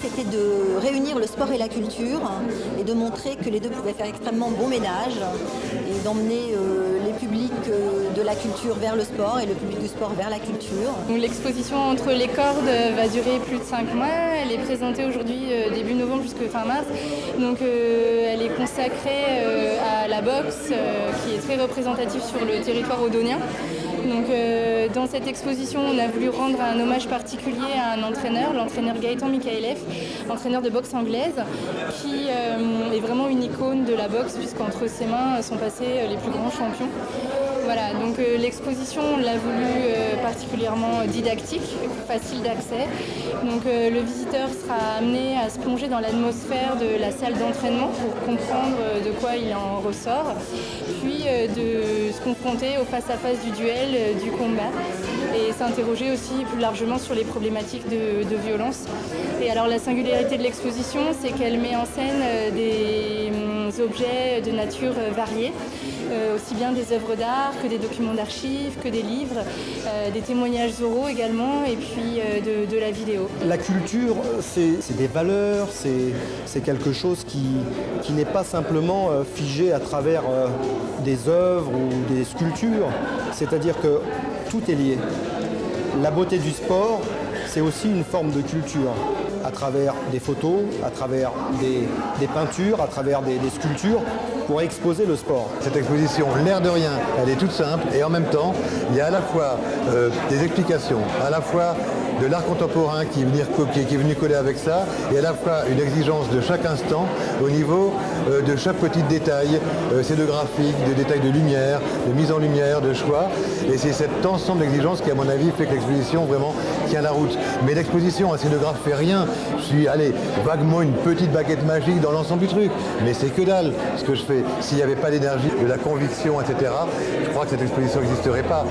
c'était de réunir le sport et la culture et de montrer que les deux pouvaient faire extrêmement bon ménage et d'emmener les publics de la culture vers le sport et le public du sport vers la culture. L'exposition Entre les cordes va durer plus de 5 mois. Elle est présentée aujourd'hui début novembre jusqu'à fin mars. Donc elle est consacrée à la boxe qui est très représentative sur le territoire audonien. Donc, dans cette exposition, on a voulu rendre un hommage particulier à un entraîneur, l'entraîneur Gaëtan Mikhaëlev, entraîneur de boxe anglaise, qui est vraiment une icône de la boxe puisqu'entre ses mains sont passés les plus grands champions. Voilà, donc l'exposition, on l'a voulu particulièrement didactique, facile d'accès. Donc le visiteur sera amené à se plonger dans l'atmosphère de la salle d'entraînement pour comprendre de quoi il en ressort, puis de se confronter au face-à-face du duel, du combat, et s'interroger aussi plus largement sur les problématiques de violence. Et alors la singularité de l'exposition, c'est qu'elle met en scène des objets de nature variée, aussi bien des œuvres d'art que des documents d'archives, que des livres, des témoignages oraux également, et puis de la vidéo. La culture, c'est des valeurs, c'est quelque chose qui n'est pas simplement figé à travers des œuvres ou des sculptures, c'est-à-dire que tout est lié. La beauté du sport, c'est aussi une forme de culture, à travers des photos, à travers des peintures, à travers des sculptures, pour exposer le sport. Cette exposition, l'air de rien, elle est toute simple et en même temps, il y a à la fois des explications, à la fois de l'art contemporain qui est venu coller avec ça, et à la fois une exigence de chaque instant au niveau de chaque petit détail scénographique, de détails de lumière, de mise en lumière, de choix. Et c'est cet ensemble d'exigences qui, à mon avis, fait que l'exposition vraiment tient la route. Mais l'exposition, un scénographe fait rien. Je suis, vaguement une petite baguette magique dans l'ensemble du truc. Mais c'est que dalle ce que je fais. S'il n'y avait pas d'énergie, de la conviction, etc., je crois que cette exposition n'existerait pas.